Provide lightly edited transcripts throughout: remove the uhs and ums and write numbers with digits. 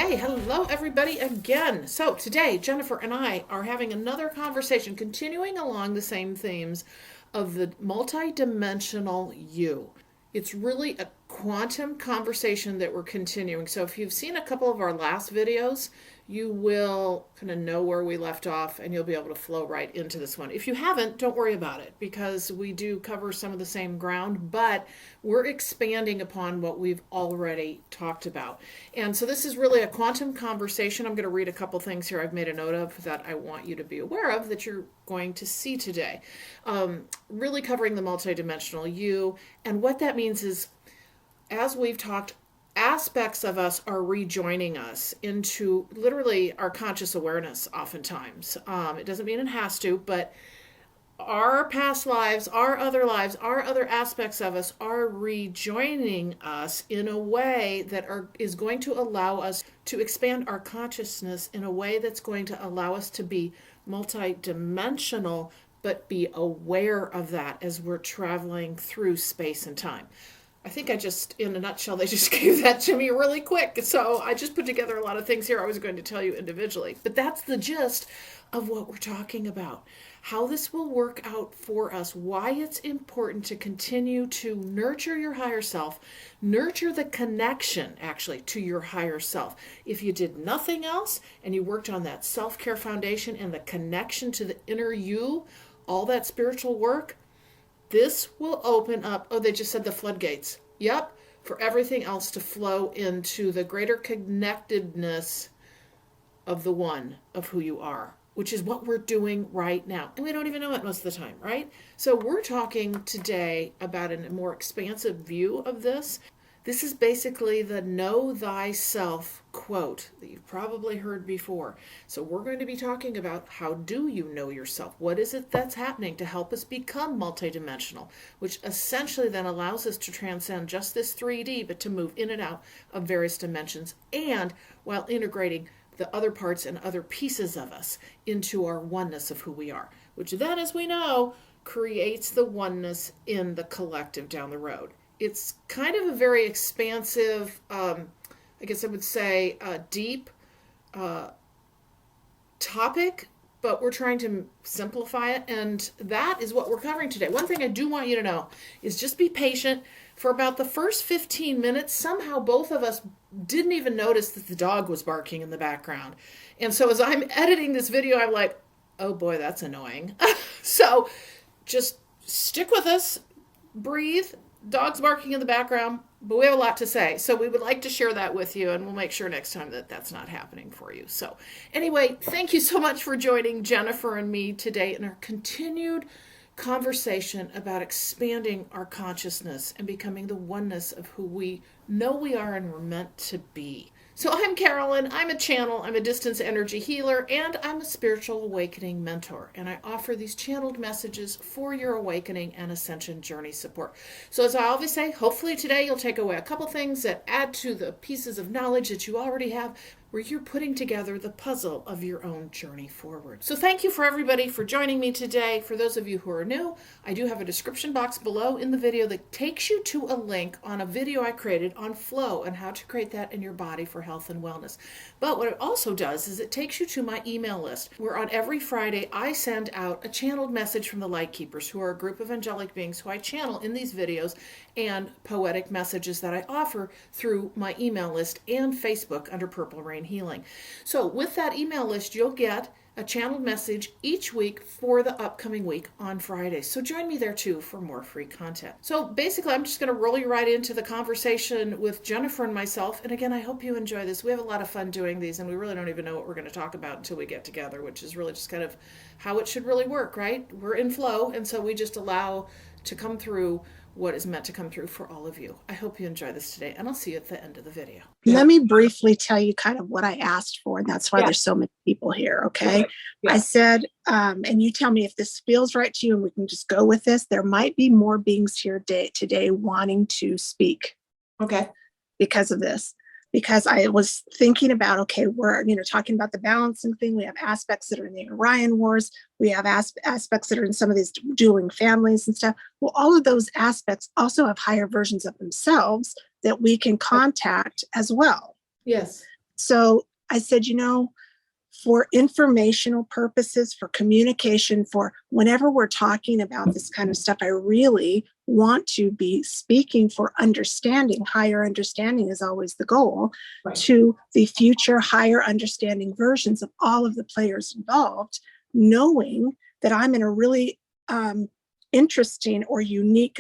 Okay, hello everybody again. So today, Jennifer and I are having another conversation continuing along the same themes of the multidimensional you. It's really a quantum conversation that we're continuing. So if you've seen a couple of our last videos, you will kind of know where we left off and you'll be able to flow right into this one. If you haven't, don't worry about it because we do cover some of the same ground, but we're expanding upon what we've already talked about. And so this is really a quantum conversation. I'm going to read a couple things here I've made a note of that I want you to be aware of that you're going to see today. Really covering the multidimensional you. And what that means is, as we've talked, aspects of us are rejoining us into literally our conscious awareness oftentimes. It doesn't mean it has to, but our past lives, our other aspects of us are rejoining us in a way that is going to allow us to expand our consciousness in a way that's going to allow us to be multidimensional, but be aware of that as we're traveling through space and time. I think in a nutshell, they just gave that to me really quick. So I just put together a lot of things here I was going to tell you individually. But that's the gist of what we're talking about. How this will work out for us, why it's important to continue to nurture your higher self, nurture the connection actually to your higher self. If you did nothing else and you worked on that self-care foundation and the connection to the inner you, all that spiritual work, this will open up, they just said the floodgates. Yep, for everything else to flow into the greater connectedness of the one, of who you are, which is what we're doing right now. And we don't even know it most of the time, right? So we're talking today about a more expansive view of this. This is basically the know thyself quote that you've probably heard before. So we're going to be talking about how do you know yourself? What is it that's happening to help us become multidimensional, which essentially then allows us to transcend just this 3D, but to move in and out of various dimensions, and while integrating the other parts and other pieces of us into our oneness of who we are, which then, as we know, creates the oneness in the collective down the road. It's kind of a very expansive, I guess I would say, deep topic, but we're trying to simplify it, and that is what we're covering today. One thing I do want you to know is just be patient. For about the first 15 minutes, somehow both of us didn't even notice that the dog was barking in the background. And so as I'm editing this video, I'm like, oh boy, that's annoying. So just stick with us, breathe. Dogs barking in the background, but we have a lot to say. So we would like to share that with you, and we'll make sure next time that that's not happening for you. So anyway, thank you so much for joining Jennifer and me today in our continued conversation about expanding our consciousness and becoming the oneness of who we know we are and we're meant to be. So I'm Carolyn, I'm a channel, I'm a distance energy healer, and I'm a spiritual awakening mentor. And I offer these channeled messages for your awakening and ascension journey support. So as I always say, hopefully today you'll take away a couple things that add to the pieces of knowledge that you already have, where you're putting together the puzzle of your own journey forward. So thank you for everybody for joining me today. For those of you who are new, I do have a description box below in the video that takes you to a link on a video I created on flow and how to create that in your body for health and wellness. But what it also does is it takes you to my email list, where on every Friday I send out a channeled message from the Light Keepers, who are a group of angelic beings who I channel in these videos, and poetic messages that I offer through my email list and Facebook under Purple Rain Healing. So with that email list, you'll get a channeled message each week for the upcoming week on Fridays. So join me there too for more free content. So basically, I'm just going to roll you right into the conversation with Jennifer and myself. And again, I hope you enjoy this. We have a lot of fun doing these, and we really don't even know what we're going to talk about until we get together, which is really just kind of how it should really work, right? We're in flow, and so we just allow to come through what is meant to come through for all of you. I hope you enjoy this today, and I'll see you at the end of the video. Let me briefly tell you kind of what I asked for, and that's why there's so many people here, okay? Yeah. I said, and you tell me if this feels right to you, and we can just go with this. There might be more beings here today wanting to speak. Okay. Because of this. Because I was thinking about, okay, we're, talking about the balancing thing. We have aspects that are in the Orion Wars. We have aspects that are in some of these dueling families and stuff. Well, all of those aspects also have higher versions of themselves that we can contact as well. Yes. So I said, for informational purposes, for communication, for whenever we're talking about this kind of stuff, I really want to be speaking for understanding. Higher understanding is always the goal, Right. to the future higher understanding versions of all of the players involved, knowing that I'm in a really interesting or unique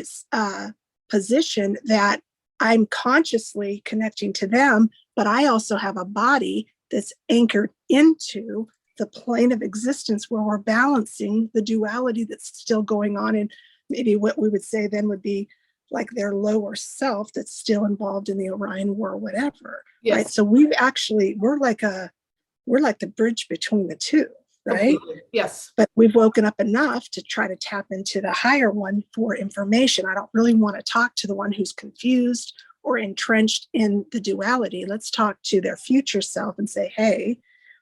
position, that I'm consciously connecting to them, but I also have a body that's anchored into the plane of existence where we're balancing the duality that's still going on, and maybe what we would say then would be like their lower self that's still involved in the Orion War or whatever. Yes. Right. So we're like the bridge between the two, right? Completely. Yes. But we've woken up enough to try to tap into the higher one for information. I don't really want to talk to the one who's confused or entrenched in the duality. Let's talk to their future self and say, hey,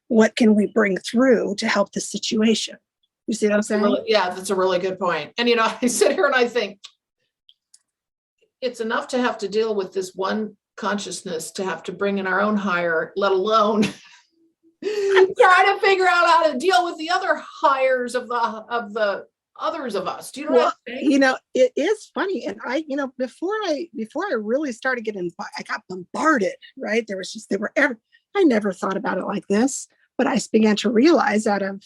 what can we bring through to help the situation? You see what I'm saying? Yeah, that's a really good point. And, I sit here and I think it's enough to have to deal with this one consciousness to have to bring in our own higher, let alone try to figure out how to deal with the other hires of the others of us. Do you know what I'm saying? It is funny. And before I really started getting, I got bombarded, right? I never thought about it like this, but I began to realize out of,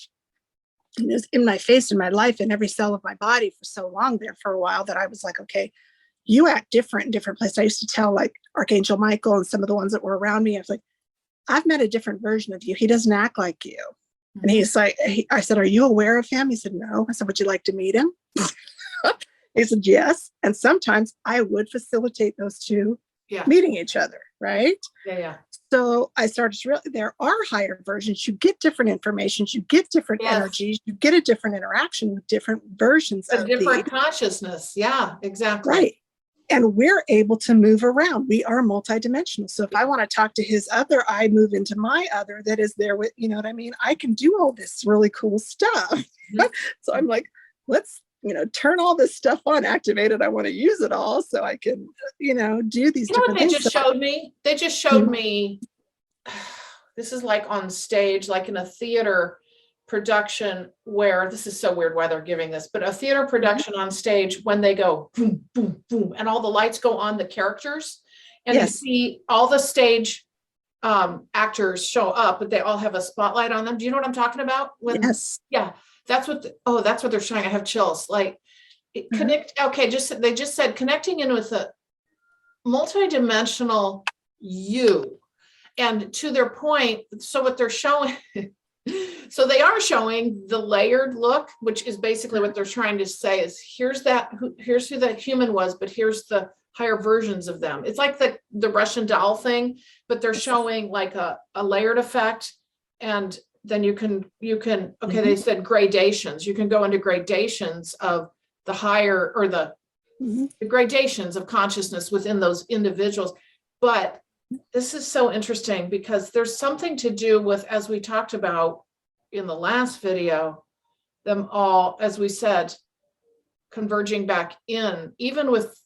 in my face, in my life, in every cell of my body for so long there for a while, that I was like, okay, you act different in different places. I used to tell like Archangel Michael and some of the ones that were around me, I was like, I've met a different version of you. He doesn't act like you. And he's like, I said, are you aware of him? He said, no. I said, would you like to meet him? He said, yes. And sometimes I would facilitate those two meeting each other, right? Yeah. So I started to realize there are higher versions. You get different informations, you get different energies, you get a different interaction with different versions of different consciousness. Yeah, exactly. Right. And we're able to move around. We are multidimensional. So if I want to talk to his other, I move into my other that is there with, you know what I mean? I can do all this really cool stuff. Mm-hmm. So I'm like, let's, turn all this stuff on, activate it. I want to use it all so I can, do these different things. They just showed me? They just showed me, this is like on stage, like in a theater production where, this is so weird why they're giving this, but a theater production on stage when they go boom, boom, boom, and all the lights go on the characters, and you see all the stage actors show up, but they all have a spotlight on them. Do you know what I'm talking about? Yes. Yeah, that's what they're showing. I have chills. Like connect. Okay, they just said connecting in with a multidimensional you, and to their point. So what they're showing. So they are showing the layered look, which is basically what they're trying to say is here's who that human was, but here's the higher versions of them. It's like the Russian doll thing, but they're showing like a layered effect. And then you can, they said gradations. You can go into gradations of the higher or the gradations of consciousness within those individuals. But this is so interesting because there's something to do with, as we talked about in the last video, them all, as we said, converging back in, even with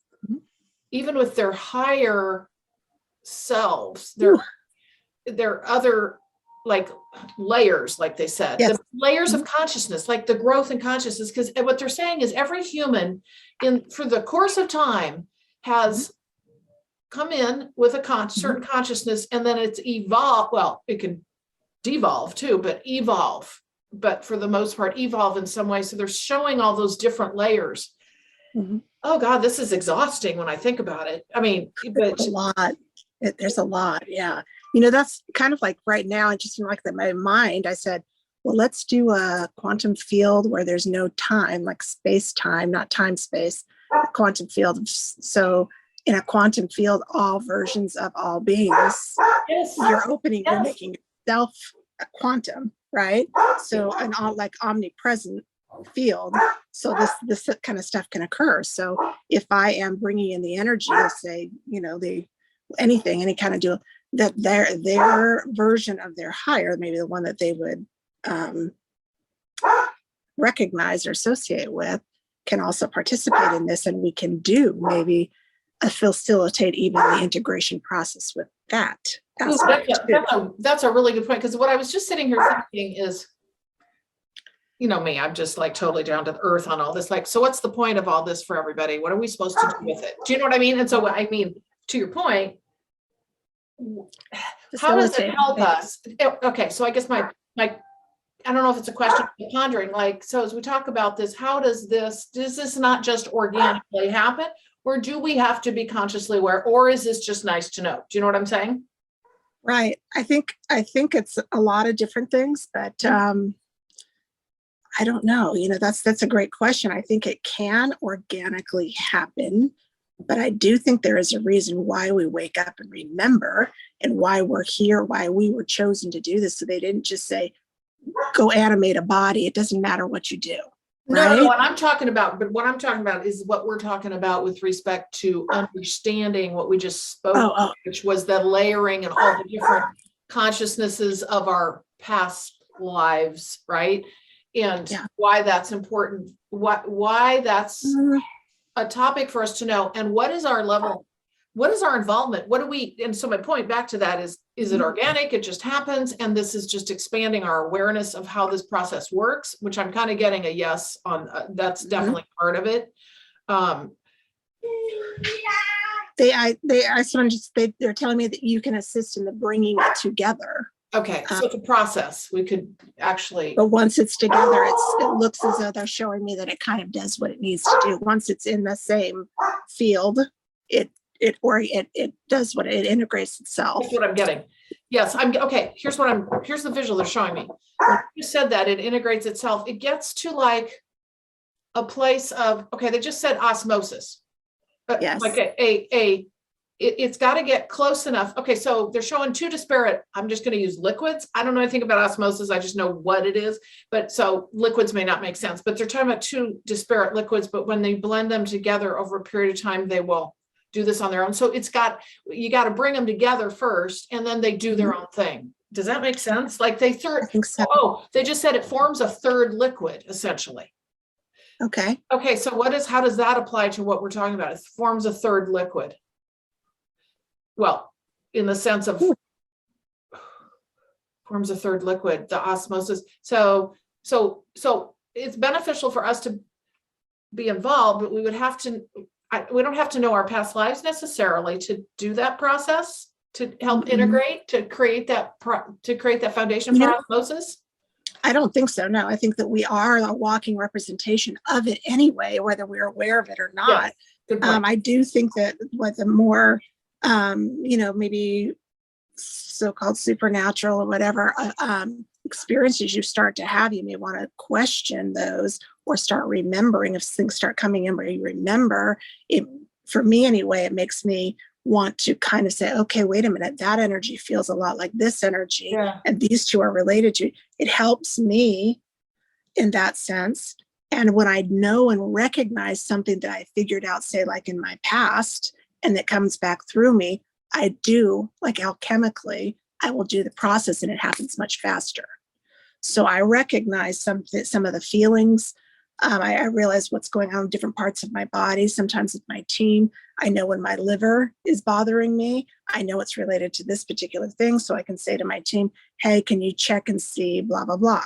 their higher selves, their other like layers, like they said, the layers of consciousness, like the growth in consciousness. Because what they're saying is every human for the course of time has come in with a certain consciousness, and then it's evolved. Well, it can devolve too, but evolve. But for the most part, evolve in some way. So they're showing all those different layers. Oh God, this is exhausting when I think about it. I mean, but a lot. There's a lot. Yeah. That's kind of like right now, just in like my mind, I said, well, let's do a quantum field where there's no time, like space time, not time space, a quantum field. So in a quantum field, all versions of all beings, you're opening, you're making yourself a quantum, right? So an all like omnipresent field. So this kind of stuff can occur. So if I am bringing in the energy, let's say, any kind of deal that their version of their higher, maybe the one that they would recognize or associate with, can also participate in this, and we can do maybe facilitate even the integration process with that. Ooh, aspect too. that's a really good point. Because what I was just sitting here thinking is, you know me, I'm just like totally down to earth on all this. Like, so what's the point of all this for everybody? What are we supposed to do with it? Do you know what I mean? And so, I mean, to your point, how does it help us? Okay, so I guess my I don't know if it's a question, but pondering, like, so as we talk about this, how does this not just organically happen, or do we have to be consciously aware, or is this just nice to know? Do you know what I'm saying? Right. I think it's a lot of different things, but I don't know. That's a great question. I think it can organically happen, but I do think there is a reason why we wake up and remember, and why we're here, why we were chosen to do this. So they didn't just say, go animate a body. It doesn't matter what you do. Right? No, what I'm talking about is what we're talking about with respect to understanding what we just spoke, which was the layering and all the different consciousnesses of our past lives, right? And why that's important, why that's a topic for us to know, and what is our level, what is our involvement, and so my point back to that is it organic, it just happens, and this is just expanding our awareness of how this process works, which I'm kind of getting a yes on. That's definitely part of it. They're telling me that you can assist in the bringing it together. Okay, so it's a process. We could actually, but once it's together, it looks as though they're showing me that it kind of does what it needs to do. Once it's in the same field, it does what it integrates itself. That's what I'm getting. Yes, I'm okay. Here's the visual they're showing me. When you said that it integrates itself, it gets to like a place of, okay, they just said osmosis. Yes. Like it's got to get close enough. Okay, so they're showing two disparate, I'm just going to use liquids. I don't know anything about osmosis. I just know what it is. But so liquids may not make sense, but they're talking about two disparate liquids, but when they blend them together over a period of time, they will do this on their own. So you got to bring them together first, and then they do their own thing. Does that make sense? Like I think so. They just said it forms a third liquid, essentially. Okay. Okay, so how does that apply to what we're talking about? It forms a third liquid. Well, in the sense of forms a third liquid, the osmosis. So it's beneficial for us to be involved, but we don't have to know our past lives necessarily to do that process, to help integrate, to create that foundation for osmosis. I don't think so. No, I think that we are a walking representation of it anyway, whether we're aware of it or not. Good point. I do think that with the more, maybe so-called supernatural or whatever experiences you start to have, you may want to question those or start remembering. If things start coming in where you remember it, for me anyway, it makes me want to kind of say, okay, wait a minute, that energy feels a lot like this energy, and these two are related to. It helps me in that sense. And when I know and recognize something that I figured out, say like in my past, and that comes back through me, I do, like alchemically, I will do the process and it happens much faster. So I recognize some of the feelings. I realize what's going on in different parts of my body. Sometimes with my team, I know when my liver is bothering me. I know it's related to this particular thing. So I can say to my team, hey, can you check and see blah, blah, blah.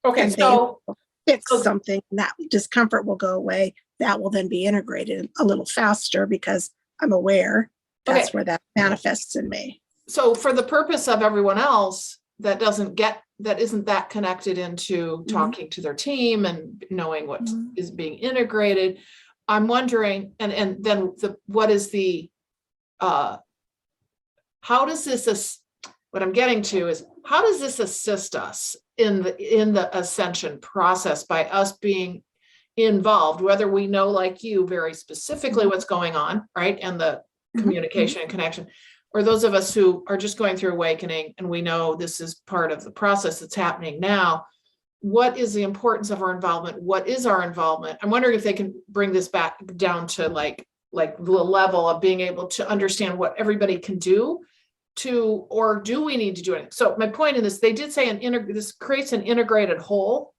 Okay, and so fix something, and that discomfort will go away. That will then be integrated a little faster because I'm aware that's where that manifests in me. So for the purpose of everyone else that isn't that connected into talking to their team and knowing what is being integrated, I'm wondering, and then what is the how does this what I'm getting to is, how does this assist us in the ascension process by us being involved, whether we know, like you, very specifically what's going on, right, and the communication and connection, or those of us who are just going through awakening and we know this is part of the process that's happening now. What is the importance of our involvement? What is our involvement? I'm wondering if they can bring this back down to like the level of being able to understand what everybody can do or do we need to do it? So my point in this, they did say this creates an integrated whole,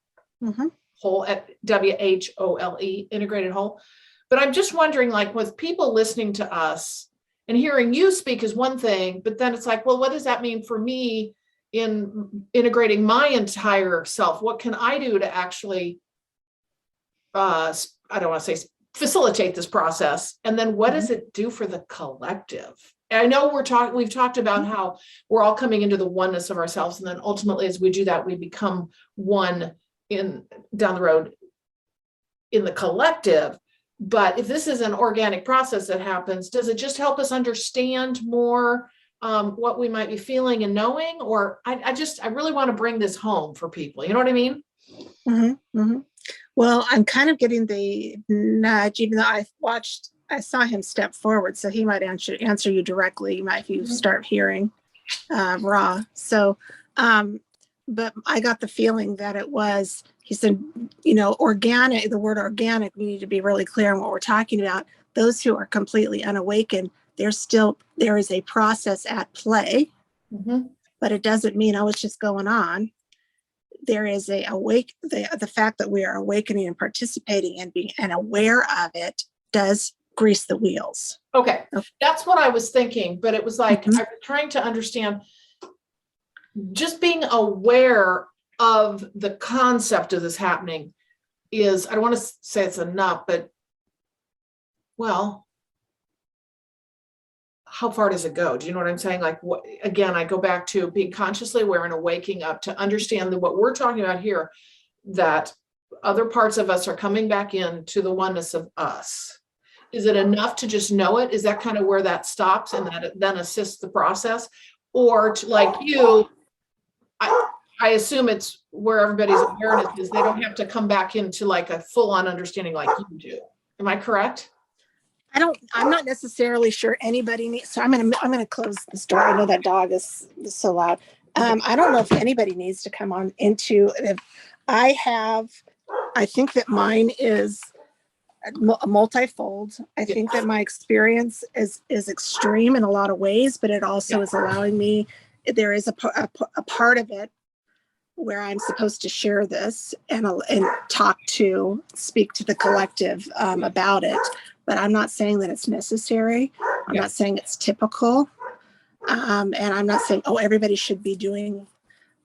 whole at WHOLE, integrated whole. But I'm just wondering, like with people listening to us, And hearing you speak is one thing, but then it's like, well, what does that mean for me in integrating my entire self? What can I do to actually, I don't want to say facilitate this process? And then what does it do for the collective? And I know we've talked about how we're all coming into the oneness of ourselves. And then ultimately, as we do that, we become one down the road in the collective. But if this is an organic process that happens, does it just help us understand more what we might be feeling and knowing? Or I really want to bring this home for people. You know what I mean? Mm-hmm, mm-hmm. Well, I'm kind of getting the nudge, even though I saw him step forward, so he might answer you directly. If you start hearing raw. So, but I got the feeling that he said, organic, the word organic, we need to be really clear on what we're talking about. Those who are completely unawakened, there is a process at play, but it doesn't mean, it's just going on. There is the fact that we are awakening and participating and being and aware of it does grease the wheels. Okay. That's what I was thinking, but it was like, I'm trying to understand just being aware of the concept of this happening is, I don't want to say it's enough, but well, how far does it go? Do you know what I'm saying? Like, again, I go back to being consciously aware and waking up to understand that what we're talking about here, that other parts of us are coming back into the oneness of us. Is it enough to just know it? Is that kind of where that stops and that it then assists the process? Or like you, I assume it's where everybody's awareness is. They don't have to come back into like a full-on understanding like you do. Am I correct? I'm not necessarily sure anybody needs, so I'm going to close this door. I know that dog is so loud. I don't know if anybody needs to come on into, I think that mine is a multifold. I think that my experience is extreme in a lot of ways, but it also is allowing me, there is a part of it where I'm supposed to share this and speak to the collective about it. But I'm not saying that it's necessary. I'm not saying it's typical. And I'm not saying, everybody should be doing.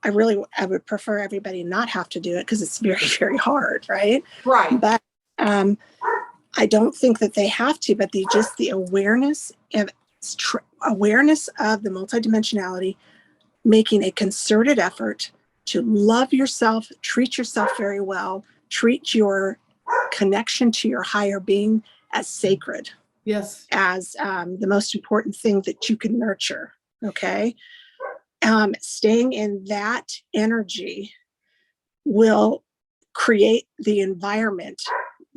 I would prefer everybody not have to do it because it's very, very hard, right? Right. But I don't think that they have to, but the awareness of the multidimensionality, making a concerted effort to love yourself, treat yourself very well, treat your connection to your higher being as sacred. Yes. As the most important thing that you can nurture. Okay. Staying in that energy will create the environment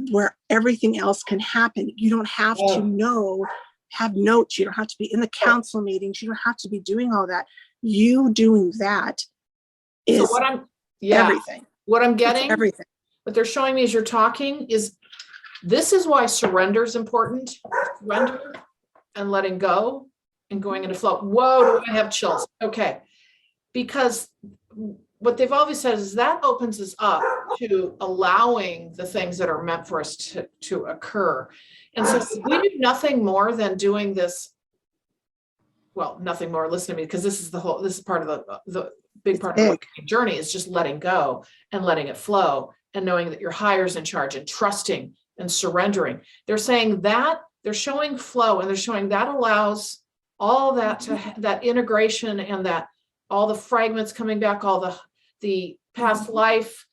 where everything else can happen. You don't have to have notes. You don't have to be in the council meetings. You don't have to be doing all that. You doing that is everything. What I'm getting, everything. What they're showing me as you're talking is, this is why surrender is important. Surrender and letting go and going into flow. Whoa, do I have chills? Okay. Because what they've always said is that opens us up to allowing the things that are meant for us to occur. And so we do nothing more than doing this. Well, nothing more, listen to me, because this is part of the big part of the journey is just letting go and letting it flow and knowing that your higher's in charge and trusting and surrendering. They're saying that, they're showing flow, and they're showing that allows all that that integration and that all the fragments coming back, all the past life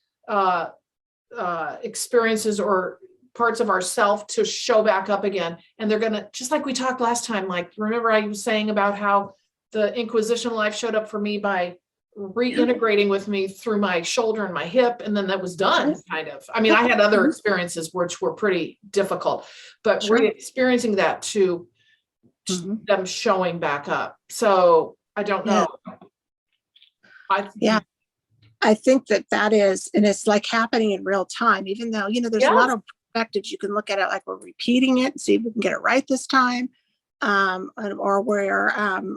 experiences or parts of ourself to show back up again. And they're going to, just like we talked last time, like, remember I was saying about how the Inquisition life showed up for me by reintegrating with me through my shoulder and my hip, and then that was done, kind of. I mean, I had other experiences which were pretty difficult, but we're experiencing that to them showing back up. So I don't know. I think that is, and it's like happening in real time, even though, there's a lot of perspectives. You can look at it like we're repeating it and see if we can get it right this time, or where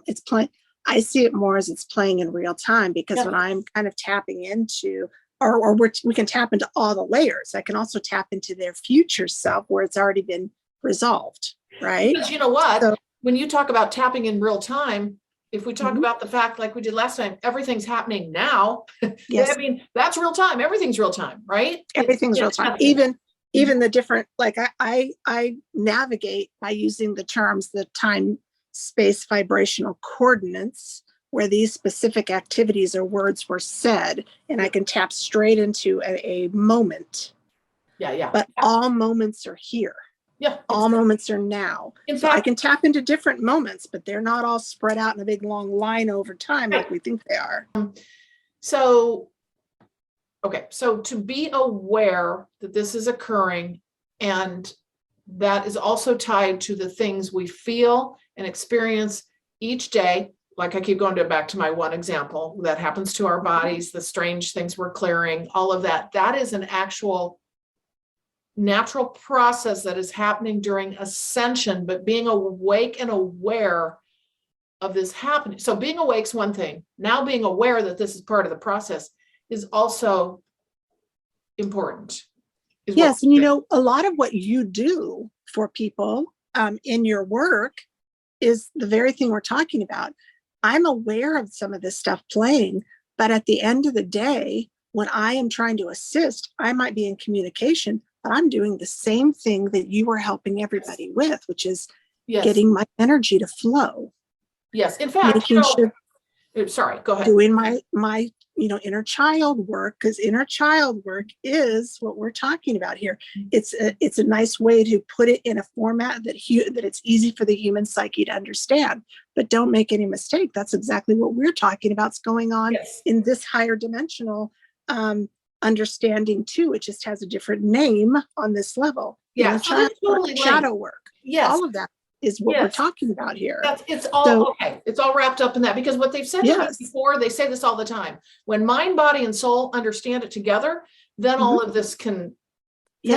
it's playing. I see it more as it's playing in real time, because when I'm kind of tapping into, or we can tap into all the layers. I can also tap into their future self where it's already been resolved, right? Because you know what? when you talk about tapping in real time, if we talk Mhm. about the fact, like we did last time, everything's happening now. Yes, I mean, that's real time. Everything's real time, right? everything's real time. Even the different, like I navigate by using the terms, the time, space, vibrational coordinates, where these specific activities or words were said, and I can tap straight into a moment. Yeah. But all moments are here. Yeah. All moments are now. In So I fact, can tap into different moments, but they're not all spread out in a big long line over time right. like we think they are. So, okay, so to be aware that this is occurring, and that is also tied to the things we feel and experience each day. Like I keep going back to my one example that happens to our bodies, the strange things we're clearing, all of that. That is an actual natural process that is happening during ascension, but being awake and aware of this happening. So being awake is one thing. Now being aware that this is part of the process is also important. Yes, and you know, a lot of what you do for people in your work is the very thing we're talking about. I'm aware of some of this stuff playing, but at the end of the day, when I am trying to assist, I might be in communication, but I'm doing the same thing that you are helping everybody with, which is getting my energy to flow. Yes, in fact, making sure, sorry, go ahead. Doing my inner child work, because inner child work is what we're talking about here. It's a nice way to put it in a format that it's easy for the human psyche to understand. But don't make any mistake, that's exactly what we're talking about. It's going on in this higher dimensional understanding too. It just has a different name on this level. Yeah, so child work, shadow work. Yes, all of that is what we're talking about here. It's all okay. It's all wrapped up in that, because what they've said to me before, they say this all the time. When mind, body, and soul understand it together, then all of this can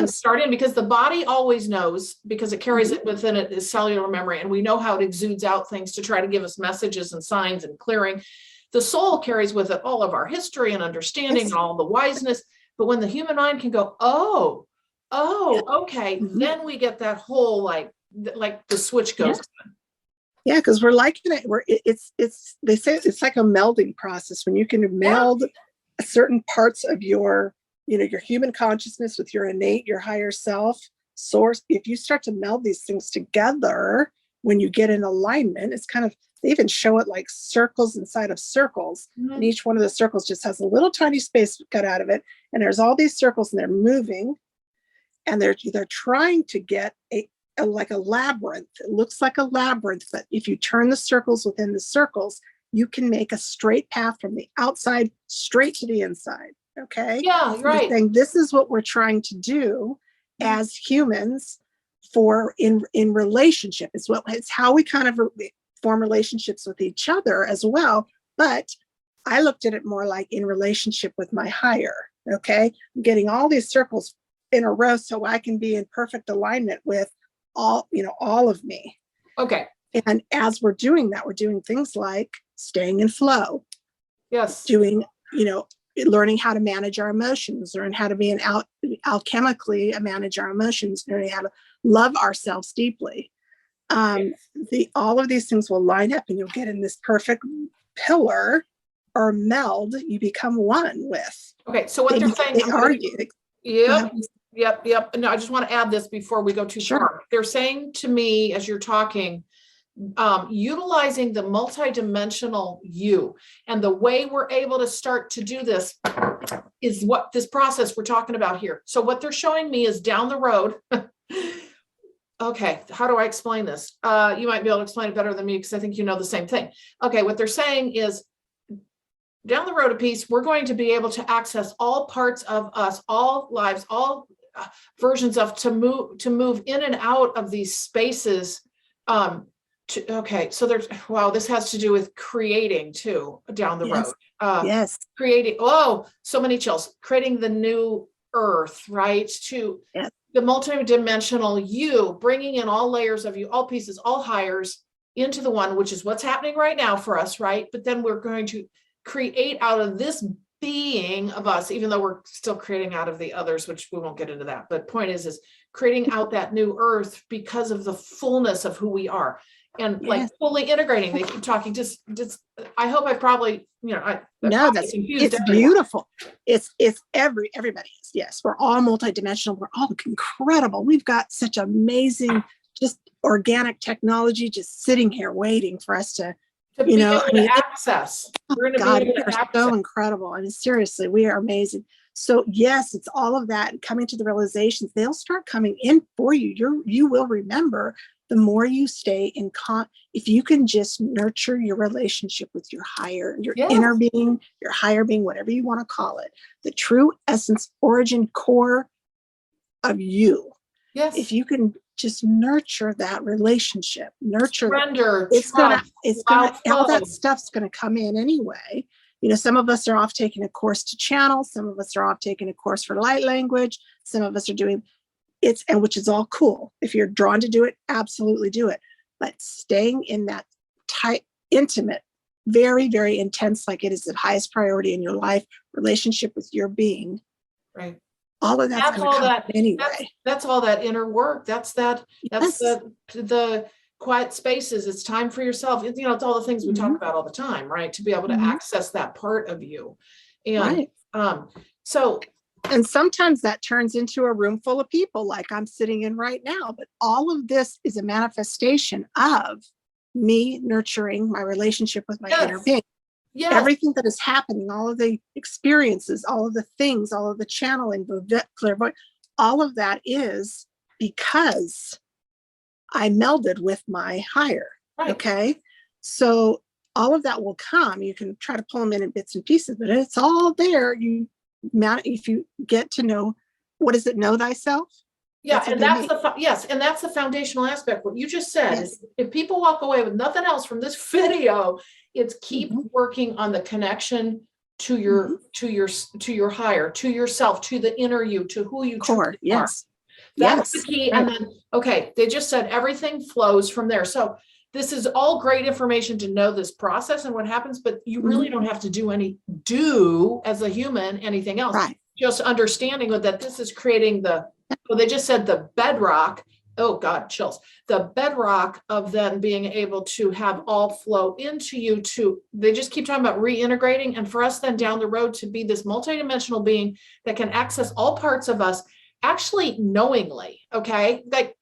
start in, because the body always knows, because it carries it within it is cellular memory, and we know how it exudes out things to try to give us messages and signs and clearing. The soul carries with it all of our history and understanding and all the wiseness. But when the human mind can go, okay, then we get that whole like the switch goes on. Yeah, because we're like it's they say it's like a melding process when you can meld certain parts of your your human consciousness with your innate, your higher self source. If you start to meld these things together, when you get in alignment, it's kind of, they even show it like circles inside of circles, and each one of the circles just has a little tiny space cut out of it, and there's all these circles, and they're moving, and they're trying to get like a labyrinth. It looks like a labyrinth, but if you turn the circles within the circles, you can make a straight path from the outside straight to the inside. Okay. Yeah, right. Saying this is what we're trying to do as humans for in relationship. It's how we kind of form relationships with each other as well. But I looked at it more like in relationship with my higher. Okay. I'm getting all these circles in a row so I can be in perfect alignment with all of me. Okay. And as we're doing that, we're doing things like staying in flow. Yes. Doing, learning how to manage our emotions, learn how to be alchemically manage our emotions, learning how to love ourselves deeply. All of these things will line up, and you'll get in this perfect pillar or meld you become one with. Okay. So what they're saying, Yep. No, I just want to add this before we go too far. They're saying to me, as you're talking, utilizing the multidimensional you, and the way we're able to start to do this is what this process we're talking about here. So what they're showing me is down the road. Okay, how do I explain this? You might be able to explain it better than me, because I think you know the same thing. Okay, what they're saying is, down the road a piece, we're going to be able to access all parts of us, all lives, all versions of to move in and out of these spaces. Okay, so there's, wow, this has to do with creating too down the road. Creating, so many chills. Creating the new earth, right? To the multidimensional you, bringing in all layers of you, all pieces, all hires into the one, which is what's happening right now for us, right? But then we're going to create out of this being of us, even though we're still creating out of the others, which we won't get into that. But point is creating out that new earth because of the fullness of who we are. and like Yes. fully integrating. They keep talking, just, I hope I probably, I No, probably confused it's everyone. beautiful. It's everybody is. Yes, we're all multidimensional. We're all incredible. We've got such amazing, just organic technology just sitting here waiting for us to, To be able to access. We're going to God, be able we to are access. so incredible. I mean, seriously, we are amazing. So yes, it's all of that and coming to the realizations. They'll start coming in for you. You will remember the more you stay in if you can just nurture your relationship with your higher, your inner being, your higher being, whatever you want to call it, the true essence, origin, core of you. Yes. If you can just nurture that relationship, nurture surrender, it's trust, gonna all that stuff's gonna come in anyway. Some of us are off taking a course to channel, some of us are off taking a course for light language, some of us are doing and which is all cool. If you're drawn to do it, absolutely do it. But staying in that tight, intimate, very, very intense, like it is the highest priority in your life, relationship with your being. Right. All of that's going to come anyway. That's all that inner work. That's the quiet spaces. It's time for yourself. It's all the things we talk about all the time, right? To be able to access that part of you. And and sometimes that turns into a room full of people like I'm sitting in right now. But all of this is a manifestation of me nurturing my relationship with my inner being. Yes. Everything that is happening, all of the experiences, all of the things, all of the channeling, the clairvoyance, all of that is because I melded with my higher. Right. Okay. So all of that will come. You can try to pull them in bits and pieces, but it's all there. If you get to know, what is it? Know thyself. Yeah, and that's the foundational aspect. What you just said is, if people walk away with nothing else from this video, it's keep working on the connection to your higher, to yourself, to the inner you, to who you truly are. That's the key. Right. And then, they just said everything flows from there. So this is all great information to know this process and what happens, but you really don't have to do as a human anything else. Right. Just understanding that this is creating they just said the bedrock. Oh God, chills. The bedrock of then being able to have all flow into you they just keep talking about reintegrating. And for us then down the road to be this multidimensional being that can access all parts of us, actually knowingly. Okay. Like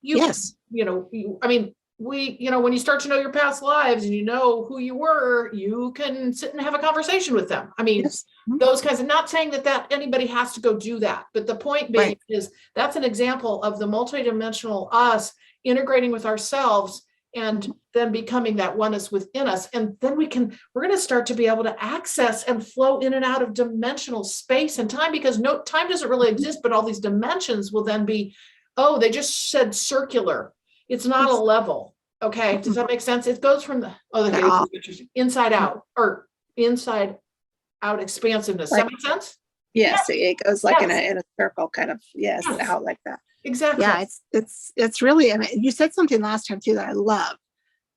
when you start to know your past lives and you know who you were, you can sit and have a conversation with them. I mean, those kinds of, not saying that anybody has to go do that, but the point being is that's an example of the multidimensional us integrating with ourselves and then becoming that oneness within us. And then we're going to start to be able to access and flow in and out of dimensional space and time, because time doesn't really exist, but all these dimensions will then be, they just said circular. It's not a level. Okay. Does that make sense? It goes from inside out or inside out expansiveness. Does that make sense? Yes. It goes like in a circle kind of, out like that. Exactly. Yeah. It's really, I mean, you said something last time too that I love.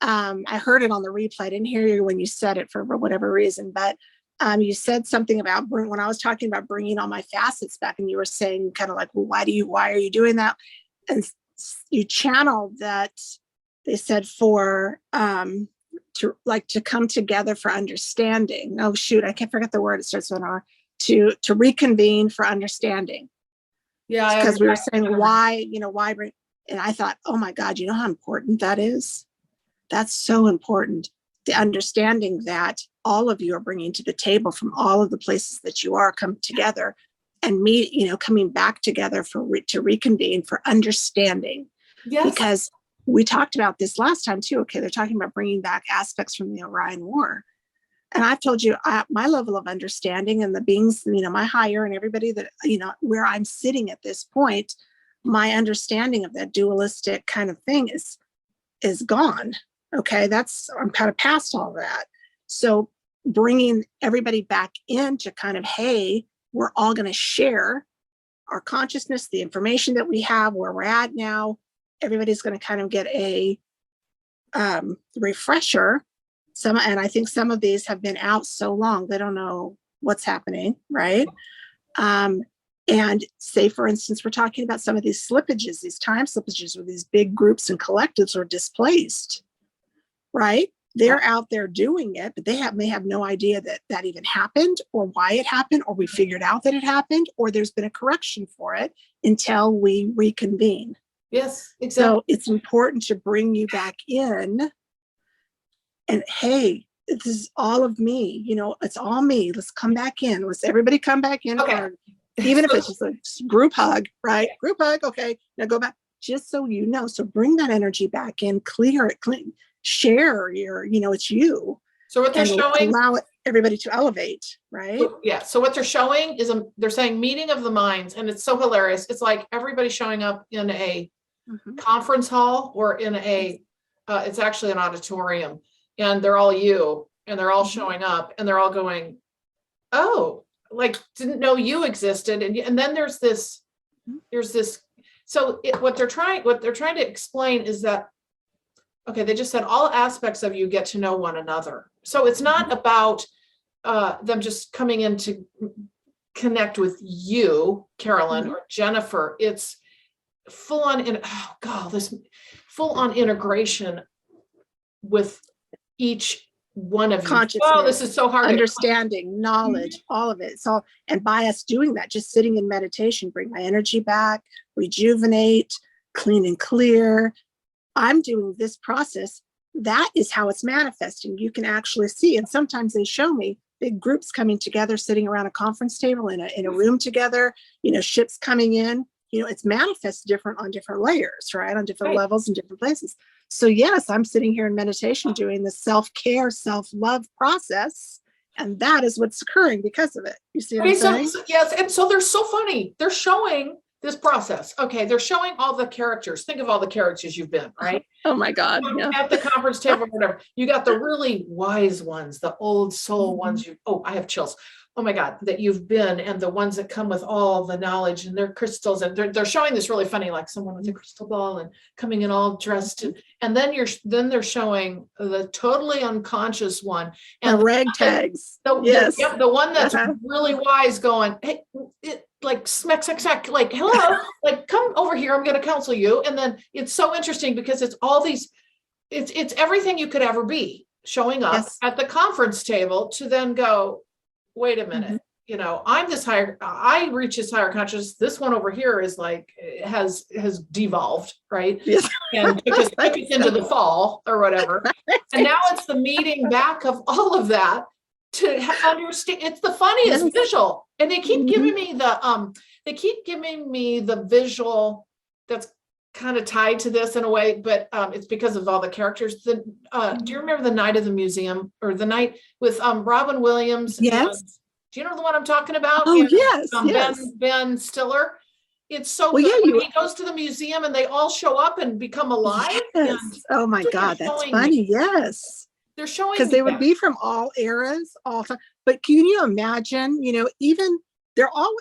I heard it on the replay. I didn't hear you when you said it for whatever reason, but you said something about when I was talking about bringing all my facets back, and you were saying kind of like, well, why are you doing that? And you channeled that they said to come together for understanding. Oh shoot, I can't forget the word. It starts with an R. To reconvene for understanding. Yeah, because we were saying why bring, and I thought, oh my God, you know how important that is? That's so important. The understanding that all of you are bringing to the table from all of the places that you are come together and coming back together to reconvene for understanding. Yes. Because we talked about this last time too. Okay, they're talking about bringing back aspects from the Orion War. And I've told you my level of understanding and the beings, my higher and everybody that, where I'm sitting at this point, my understanding of that dualistic kind of thing is gone. Okay, I'm kind of past all that. So bringing everybody back into kind of, hey, we're all going to share our consciousness, the information that we have, where we're at now. Everybody's going to kind of get a refresher. And I think some of these have been out so long, they don't know what's happening, right? And say, for instance, we're talking about some of these slippages, these time slippages, where these big groups and collectives are displaced. right? They're out there doing it, but they may have no idea that that even happened or why it happened, or we figured out that it happened, or there's been a correction for it until we reconvene. Yes, exactly. So it's important to bring you back in and, hey, this is all of me, it's all me. Let's come back in. Let's everybody come back in. Okay. Even if it's just a group hug, right? Group hug. Okay. Now go back, just so you know. So bring that energy back in, clear it, share your, it's you. So what they're showing, allow everybody to elevate, right? Yeah. So what they're showing is they're saying meeting of the minds, and it's so hilarious. It's like everybody showing up in a conference hall or in a, it's actually an auditorium, and they're all you, and they're all showing up, and they're all going, oh, like didn't know you existed, and then there's this. So what they're trying to explain is that, okay, they just said all aspects of you get to know one another. So it's not about them just coming in to connect with you, Carolyn, or Jennifer. It's full on this full on integration with each one of you. Consciousness, oh, this is so hard. Understanding, knowledge, all of it. So, and by us doing that, just sitting in meditation, bring my energy back, rejuvenate, clean and clear. I'm doing this process. That is how it's manifesting. You can actually see. And sometimes they show me big groups coming together, sitting around a conference table in a room together, ships coming in, it's manifests different on different layers, right? On different levels and different places. So yes, I'm sitting here in meditation doing the self-care, self-love process. And that is what's occurring because of it. You see what I'm saying? Yes. And so they're so funny. They're showing this process. Okay. They're showing all the characters. Think of all the characters you've been, right? Oh my God. Yeah. At the conference table or whatever. You got the really wise ones, the old soul ones. I have chills. Oh my God, that you've been, and the ones that come with all the knowledge and their crystals, and they're showing this really funny, like someone with a crystal ball and coming in all dressed, and then they're showing the totally unconscious one, and the ragtags. The one that's really wise, going, hey, like smack, like hello, like come over here, I'm going to counsel you, and then it's so interesting because it's all these, it's everything you could ever be showing up at the conference table to then go, wait a minute, I'm this higher, I reach this higher consciousness. This one over here is like, has devolved, right? Yes. And took us into the fall or whatever. And now it's the meeting back of all of that to understand. It's the funniest visual. And they keep giving me the visual that's kind of tied to this in a way, but it's because of all the characters. Do you remember the night of the museum, or the night with Robin Williams? Yes. Do you know the one I'm talking about? Oh, and, yes. Ben Stiller. It's so good. When he goes to the museum and they all show up and become alive. Yes. Oh my God, that's funny. Yes. They're showing because they would be from all eras, all time. But can you imagine, even they're all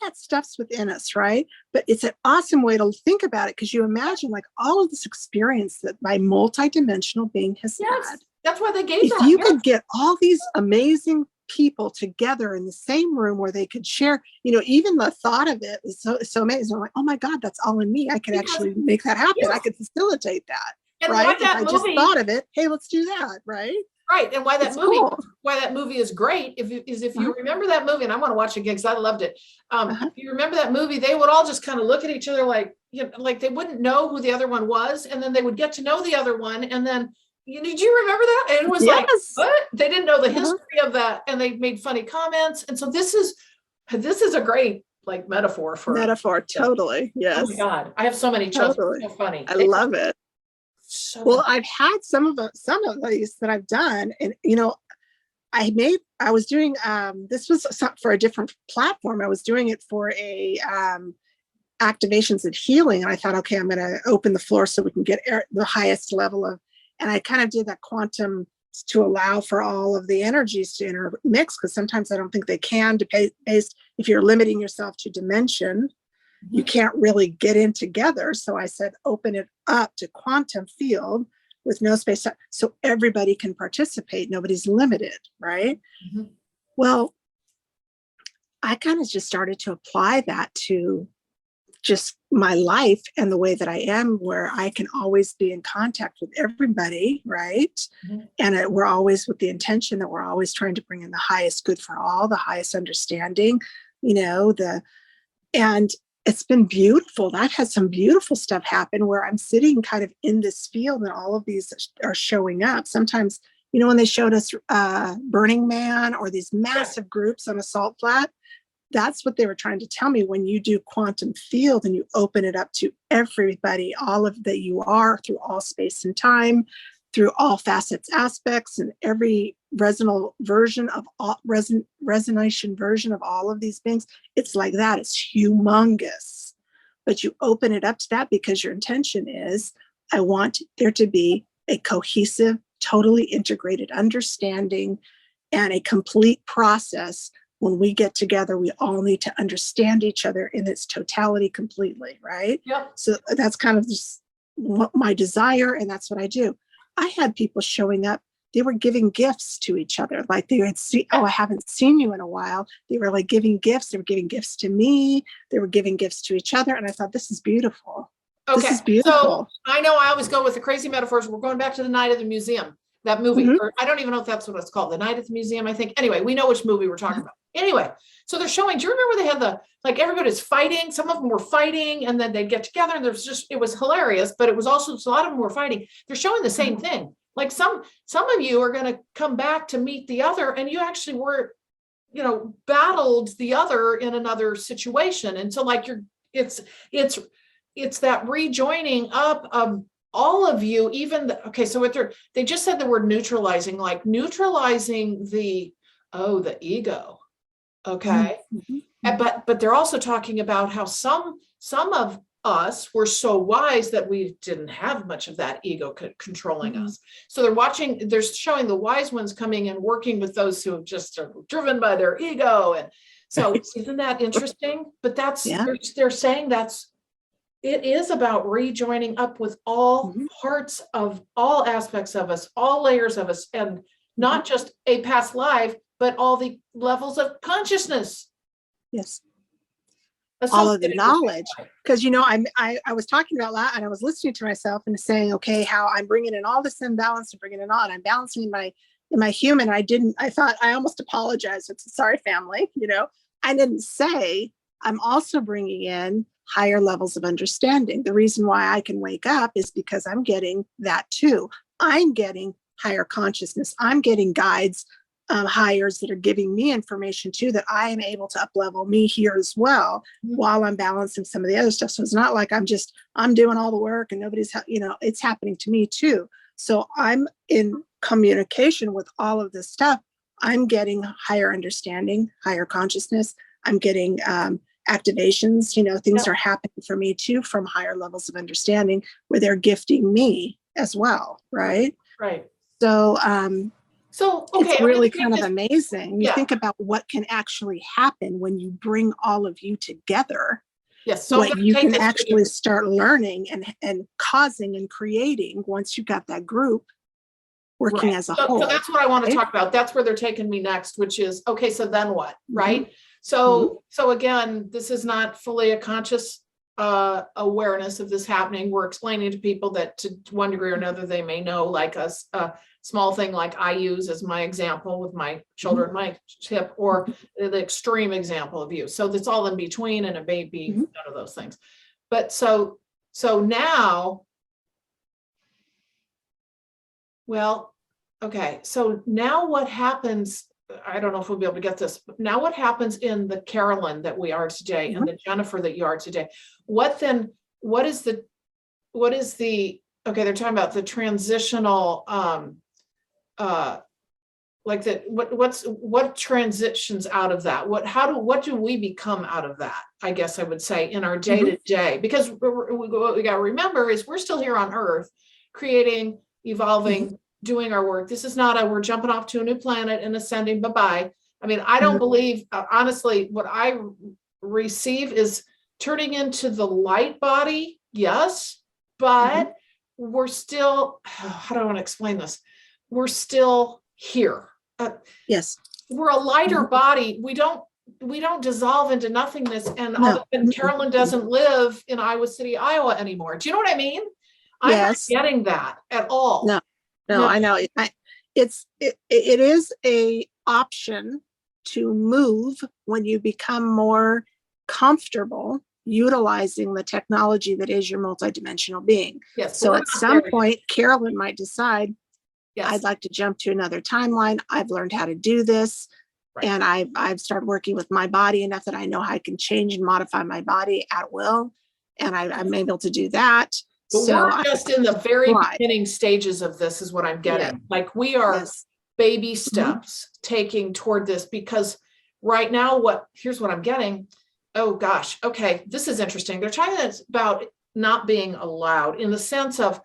that stuff's within us, right? But it's an awesome way to think about it, because you imagine like all of this experience that my multidimensional being has had. That's why they gave if you could get all these amazing people together in the same room where they could share, even the thought of it was so amazing. I'm like, oh my God, that's all in me. I could actually make that happen. I could facilitate that. And right? If I just thought of it, hey, let's do that, right? Right. And why that movie is great if you remember that movie, and I want to watch it again because I loved it. If you remember that movie, they would all just kind of look at each other like, like they wouldn't know who the other one was. And then they would get to know the other one. And then, did you remember that? And it was like, what? They didn't know the history of that. And they made funny comments. And so this is a great metaphor for totally. Yes. Oh my God. I have so many children. So funny. I love it. So I've had some of these that I've done, and I was doing this was for a different platform. I was doing it for a activations and healing, and I thought, okay, I'm going to open the floor so we can get the highest level of, and I kind of did that quantum to allow for all of the energies to intermix, because sometimes I don't think they can, based if you're limiting yourself to dimension. You can't really get in together. So I said, open it up to quantum field with no space. So everybody can participate. Nobody's limited, right? Well, I kind of just started to apply that to just my life and the way that I am, where I can always be in contact with everybody, right? Mm-hmm. And we're always with the intention that we're always trying to bring in the highest good for all, the highest understanding, and it's been beautiful. I've had some beautiful stuff happen where I'm sitting kind of in this field and all of these are showing up. Sometimes, when they showed us Burning Man or these massive groups on a salt flat, that's what they were trying to tell me. When you do quantum field and you open it up to everybody, all of that you are, through all space and time, through all facets, aspects, and every resonant version of all resonation version of all of these things, it's like that. It's humongous. But you open it up to that because your intention is, I want there to be a cohesive, totally integrated understanding and a complete process. When we get together, we all need to understand each other in its totality completely, right? Yep. So that's kind of just my desire, and that's what I do. I had people showing up. They were giving gifts to each other. Like they would see, I haven't seen you in a while. They were like giving gifts. They were giving gifts to me. They were giving gifts to each other. And I thought, this is beautiful. Okay. This is beautiful. So I know I always go with the crazy metaphors. We're going back to the Night at the Museum, that movie. Mm-hmm. Or I don't even know if that's what it's called. The Night at the Museum, I think. Anyway, we know which movie we're talking about. Anyway, so they're showing, do you remember they had everybody's fighting? Some of them were fighting and then they'd get together and it was hilarious, but it was also, a lot of them were fighting. They're showing the same thing. Like some of you are going to come back to meet the other, and you actually were, battled the other in another situation. And so it's that rejoining up of all of you, so they just said the word neutralizing, like neutralizing the ego. Okay. Mm-hmm. But they're also talking about how some of us were so wise that we didn't have much of that ego controlling mm-hmm. us. So they're showing the wise ones coming and working with those who just are driven by their ego. And so isn't that interesting? But they're saying it is about rejoining up with all mm-hmm. parts of all aspects of us, all layers of us, and not mm-hmm. just a past life, but all the levels of consciousness. Yes. All of the knowledge. Because, I was talking about that and I was listening to myself and saying, okay, how I'm bringing in all this imbalance and bringing it all, and I'm balancing in my human. I thought I almost apologized. It's sorry, family. I didn't say I'm also bringing in higher levels of understanding. The reason why I can wake up is because I'm getting that too. I'm getting higher consciousness. I'm getting guides, hires that are giving me information too, that I am able to up-level me here as well mm-hmm. while I'm balancing some of the other stuff. So it's not like I'm doing all the work and nobody's, it's happening to me too. So I'm in communication with all of this stuff. I'm getting higher understanding, higher consciousness. I'm getting activations, things are happening for me too, from higher levels of understanding where they're gifting me as well. Right. Right. So, okay, it's really kind of amazing. You think about what can actually happen when you bring all of you together. Yes. So what you can actually start learning and causing and creating once you've got that group working as a whole. So that's what I want to talk about. That's where they're taking me next, which is, okay, so then what, right? Mm-hmm. So again, this is not fully a conscious awareness of this happening. We're explaining to people that to one degree or another, they may know, like a small thing like I use as my example with my shoulder and my hip, or the extreme example of you. So that's all in between, and it may be none of those things. But so now, well, okay, so now what happens? I don't know if we'll be able to get this, but now what happens in the Carolyn that we are today and the Jennifer that you are today? What is the, okay, they're talking about the transitional, what transitions out of that? What do we become out of that? I guess I would say in our day to day, because what we got to remember is we're still here on Earth, creating, evolving, doing our work. This is not we're jumping off to a new planet and ascending. Bye-bye. I mean, I don't believe, honestly, what I receive is turning into the light body. Yes, but we're still, how do I want to explain this? We're still here. Yes. We're a lighter body. We don't we don't dissolve into nothingness, and all of No. a sudden Carolyn doesn't live in Iowa City, Iowa anymore. Do you know what I mean? I'm not Yes. getting that at all. No. No, No. I know. It is a option to move when you become more comfortable utilizing the technology that is your multidimensional being. Yes. So We're at not some there yet. point, Carolyn might decide, Yes. I'd like to jump to another timeline. I've learned how to do this. Right. And I've started working with my body enough that I know how I can change and modify my body at will. And I'm able to do that. But So we're just in the very Right. beginning stages of this, is what I'm getting. Yeah. Like, we are Yes. baby steps taking toward this, because right now, here's what I'm getting. Oh gosh, okay, this is interesting. They're talking about not being allowed, in the sense of,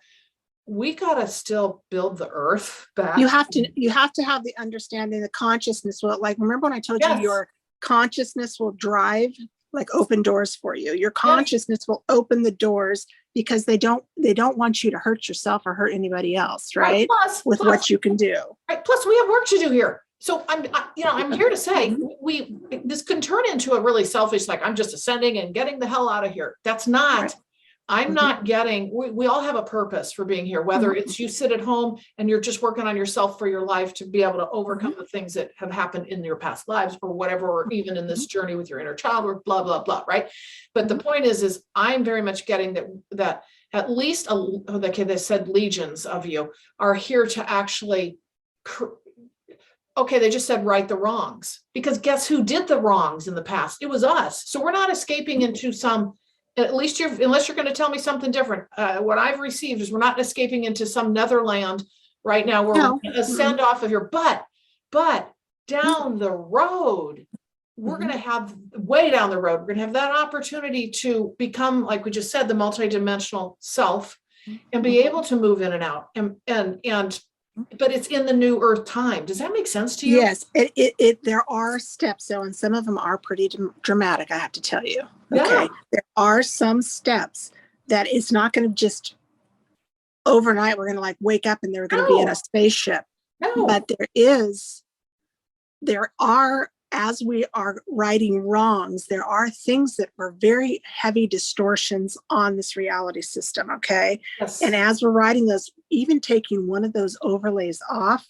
we gotta still build the earth back. You have to have the understanding, the consciousness will, like, remember when I told Yes. you your consciousness will drive, like, open doors for you. Your consciousness will open the doors, because they don't want you to hurt yourself or hurt anybody else, right? Plus, What you can do. right. Plus, we have work to do here. So I'm here to say, this can turn into a really selfish, like, I'm just ascending and getting the hell out of here. That's not. Right. I'm not getting, we all have a purpose for being here, whether it's you sit at home and you're just working on yourself for your life to be able to overcome the things that have happened in your past lives, or whatever, or even in this journey with your inner child, or blah, blah, blah, right? But the point is I'm very much getting that at least, they said legions of you are here to actually, okay, they just said right the wrongs, because guess who did the wrongs in the past? It was us. So we're not escaping into some, at least unless you're going to tell me something different. What I've received is we're not escaping into some netherland right now where we're going to ascend off of here. But down the road, we're going to have, way down the road, we're going to have that opportunity to become, like we just said, the multidimensional self, and be able to move in and out. But it's in the new earth time. Does that make sense to you? Yes, there are steps, though, and some of them are pretty dramatic, I have to tell you. Okay, Yeah. there are some steps that it's not going to just overnight, we're going to, like, wake up and they're going to be in a spaceship. No. But there are, as we are righting wrongs, there are things that were very heavy distortions on this reality system, okay? Yes. And as we're righting those, even taking one of those overlays off,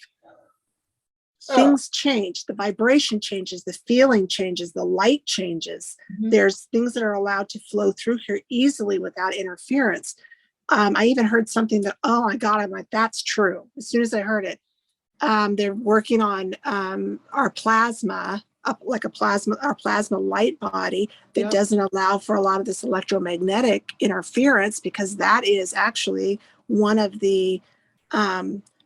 things change, the vibration changes, the feeling changes, the light changes. There's things that are allowed to flow through here easily without interference. I even heard something that, oh my God, I'm like, that's true. As soon as I heard it, they're working on our plasma, our plasma light body that doesn't allow for a lot of this electromagnetic interference, because that is actually one of the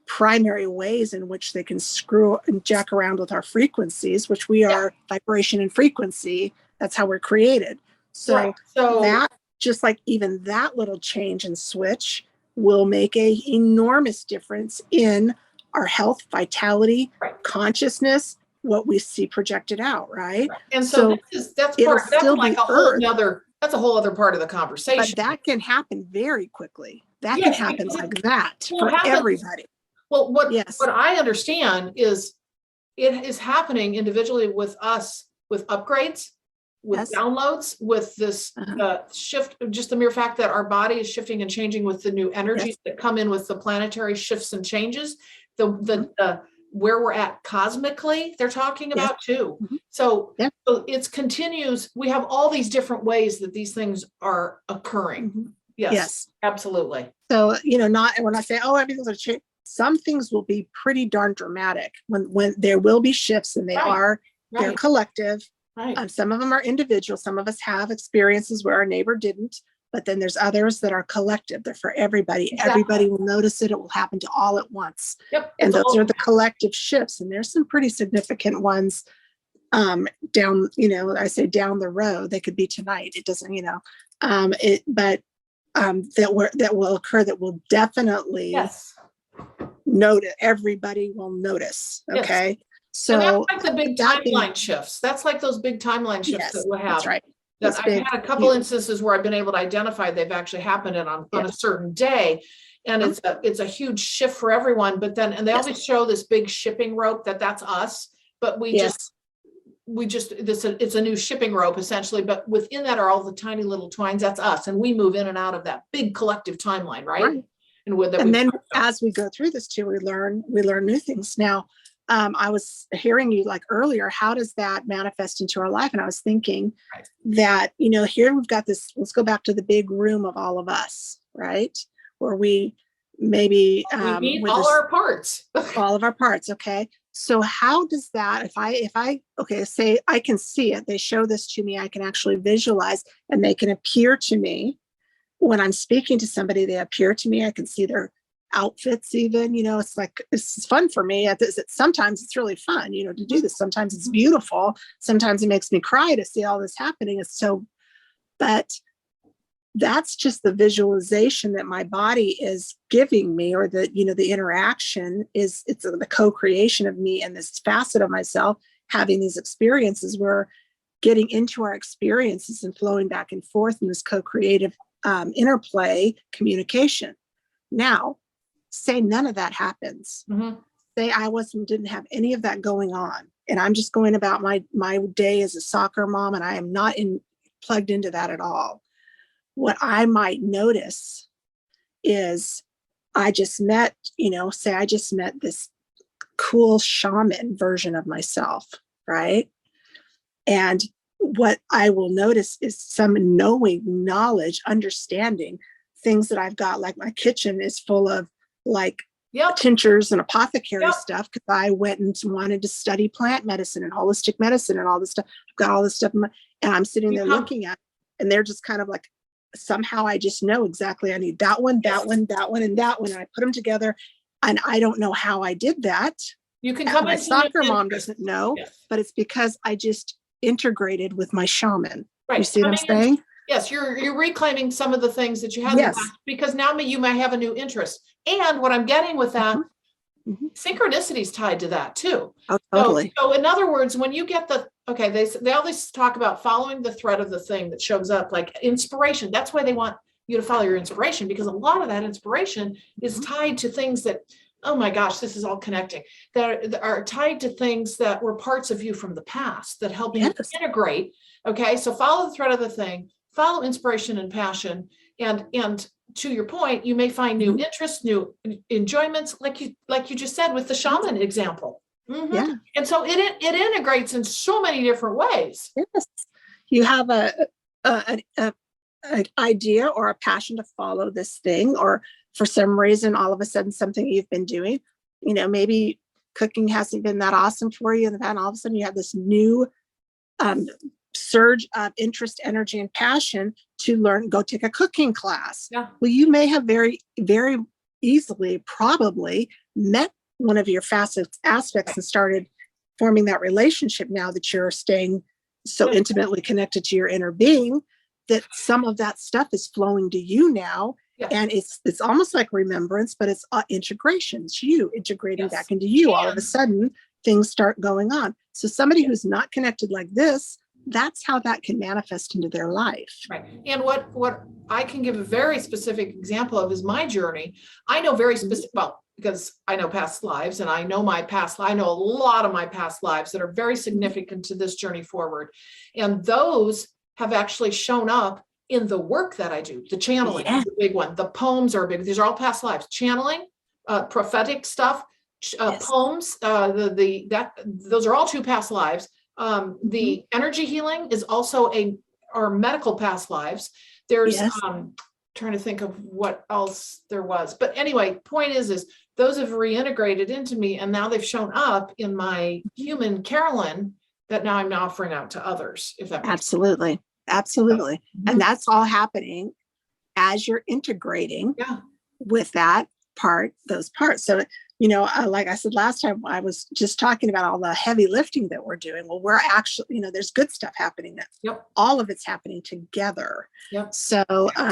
primary ways in which they can screw and jack around with our frequencies, which we are vibration and frequency. That's how we're created. So that, just like even that little change and switch will make a enormous difference in our health, vitality, consciousness, what we see projected out, right? And so that's a whole other part of the conversation. But that can happen very quickly. That can happen like that for everybody. Well, what I understand is it is happening individually with us, with upgrades, with downloads, with this shift, just the mere fact that our body is shifting and changing with the new energies that come in with the planetary shifts and changes, the where we're at cosmically, they're talking about too. So it continues. We have all these different ways that these things are occurring. Yes, absolutely. So, we're not saying, oh, everything's going to change. Some things will be pretty darn dramatic when there will be shifts, and they're collective. Right. Some of them are individual. Some of us have experiences where our neighbor didn't, but then there's others that are collective. They're for everybody. Exactly. Everybody will notice it. It will happen to all at once. Yep. And those are the collective shifts. And there's some pretty significant ones down, I say down the road. They could be tonight. It doesn't, that will occur, that will definitely notice. Everybody will notice. Okay. Yes. So and that's like the big timeline shifts. That's like those big timeline shifts that we'll have. That's right. I've had a couple instances where I've been able to identify they've actually happened on a certain day. And it's a huge shift for everyone. But then, and they always show this big shipping rope that's us, but we it's a new shipping rope essentially, but within that are all the tiny little twines. That's us. And we move in and out of that big collective timeline, right? And then as we go through this too, we learn new things. Now, I was hearing you like earlier, how does that manifest into our life? And I was thinking that, here we've got this, let's go back to the big room of all of us, right? Where we maybe we meet all our parts. all of our parts. Okay. So how does that, if I, okay, say I can see it, they show this to me, I can actually visualize, and they can appear to me when I'm speaking to somebody, they appear to me, I can see their outfits even, it's like, it's fun for me. Sometimes it's really fun, to do this. Sometimes it's beautiful. Sometimes it makes me cry to see all this happening. But that's just the visualization that my body is giving me, or the interaction it's the co-creation of me and this facet of myself having these experiences. We're getting into our experiences and flowing back and forth in this co-creative interplay communication. Now, say none of that happens. Say I didn't have any of that going on, and I'm just going about my day as a soccer mom, and I am not plugged into that at all. What I might notice is I just met this cool shaman version of myself, right? And what I will notice is some knowledge, understanding things that I've got, like my kitchen is full of like tinctures and apothecary stuff, because I went and wanted to study plant medicine and holistic medicine and all this stuff. I've got all this stuff and I'm sitting there looking at it, and they're just kind of like, somehow I just know exactly I need that one, that one, that one, and that one. And I put them together, and I don't know how I did that. You can come my soccer mom doesn't know, but it's because I just integrated with my shaman. Right. You see what I'm saying? Yes, you're reclaiming some of the things that you had in the past, because now you might have a new interest. And what I'm getting with that, synchronicity is tied to that too. Oh, totally. So in other words, when you get they always talk about following the thread of the thing that shows up, like inspiration. That's why they want you to follow your inspiration, because a lot of that inspiration is tied to things that, oh my gosh, this is all connecting, that are tied to things that were parts of you from the past that help you integrate. Okay, so follow the thread of the thing, follow inspiration and passion, and to your point, you may find new interests, new enjoyments, like you just said with the shaman example. Yeah. And so it integrates in so many different ways. Yes. You have an idea or a passion to follow this thing, or for some reason, all of a sudden, something you've been doing, maybe cooking hasn't been that awesome for you, and then all of a sudden you have this new surge of interest, energy, and passion to go take a cooking class. Yeah. Well, you may have very, very easily probably met one of your aspects and started forming that relationship, now that you're staying so intimately connected to your inner being, that some of that stuff is flowing to you now. Yes. And it's almost like remembrance, but it's integration. It's you integrating back into you. All of a sudden, things start going on. So somebody who's not connected like this, that's how that can manifest into their life. Right. And what I can give a very specific example of is my journey. I know very specific, because I know past lives, and I know I know a lot of my past lives that are very significant to this journey forward. And those have actually shown up in the work that I do. The channeling is a big one. The poems are big. These are all past lives. Channeling, prophetic stuff, poems, those are all two past lives. The energy healing is also our medical past lives. There's trying to think of what else there was. But anyway, point is those have reintegrated into me, and now they've shown up in my human Carolyn that now I'm offering out to others, if that makes sense. Absolutely. And that's all happening as you're integrating with those parts. So, like I said last time, I was just talking about all the heavy lifting that we're doing. Well, we're actually, there's good stuff happening. All of it's happening together. So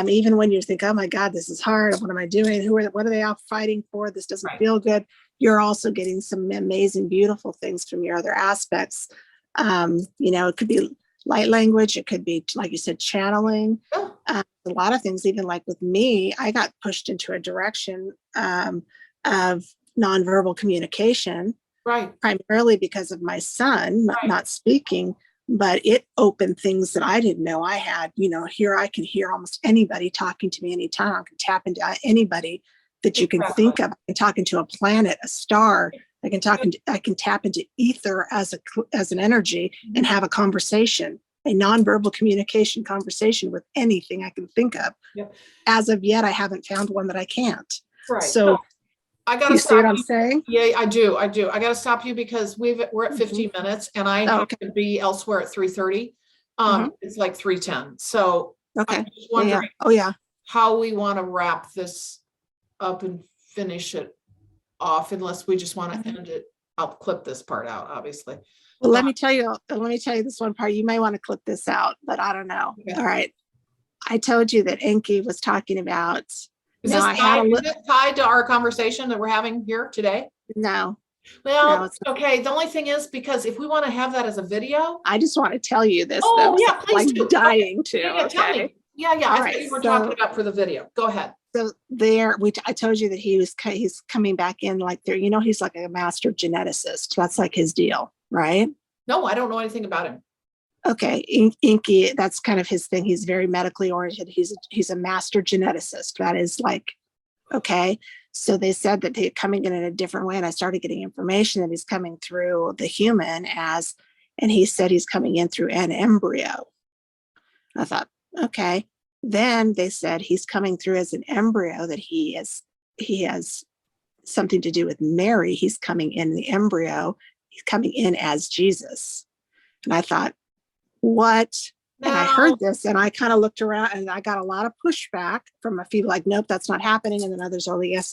even when you think, oh my God, this is hard, what am I doing? What are they all fighting for? This doesn't feel good. You're also getting some amazing, beautiful things from your other aspects. It could be light language. It could be, like you said, channeling. A lot of things, even like with me, I got pushed into a direction of nonverbal communication Right. primarily because of my son not speaking, but it opened things that I didn't know I had. Here I can hear almost anybody talking to me anytime. I can tap into anybody that you can think of. I can talk into a planet, a star. I can tap into ether as an energy and have a conversation, a nonverbal communication conversation with anything I can think of. Yep. As of yet, I haven't found one that I can't. Right. So I gotta you stop see what I'm saying? Yeah, I do. I gotta stop you because we're at 15 minutes and I have to be elsewhere at 3:30. It's like 3:10. So okay. I'm just wondering how we want to wrap this up and finish it off, unless we just want to end it. I'll clip this part out, obviously. Well, let me tell you this one part. You may want to clip this out, but I don't know. Okay. All right. I told you that Enki was talking about. Is this tied to our conversation that we're having here today? No. Well, okay. The only thing is, because if we want to have that as a video, I just want to tell you this. Oh, yeah, please do. Dying to. Yeah, tell me. Yeah. I thought you were talking about for the video. Go ahead. So I told you that he's coming back in like there. He's like a master geneticist. That's like his deal, right? No, I don't know anything about him. Okay, Inky, that's kind of his thing. He's very medically oriented. He's a master geneticist. That is like, okay. So they said that they're coming in a different way, and I started getting information that he's coming through the human and he said he's coming in through an embryo. I thought, okay. Then they said he's coming through as an embryo, that he has something to do with Mary. He's coming in the embryo. He's coming in as Jesus. And I thought, what? No. And I heard this and I kind of looked around and I got a lot of pushback from a few like, nope, that's not happening. And then others are like, yes,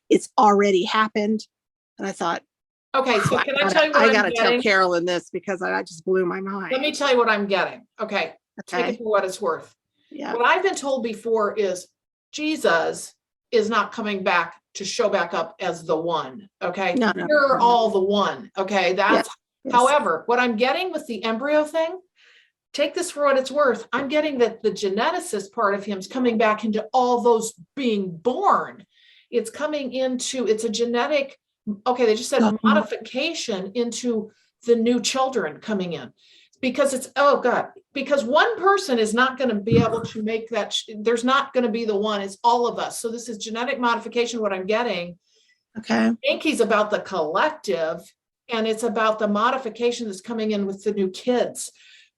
it's already happened. And I thought, okay, so can I tell you what I got to tell Carolyn this because I just blew my mind. Let me tell you what I'm getting. Okay. Take it for what it's worth. Yeah. What I've been told before is Jesus is not coming back to show back up as the one. Okay. You're all the one. Okay. That's however, what I'm getting with the embryo thing, take this for what it's worth. I'm getting that the geneticist part of him is coming back into all those being born. It's coming into, it's a genetic, okay, they just said modification into the new children coming in. Because it's, oh God, because one person is not going to be able to make that, there's not going to be the one, it's all of us. So this is genetic modification, what I'm getting. Okay. Inky's about the collective, and it's about the modification that's coming in with the new kids.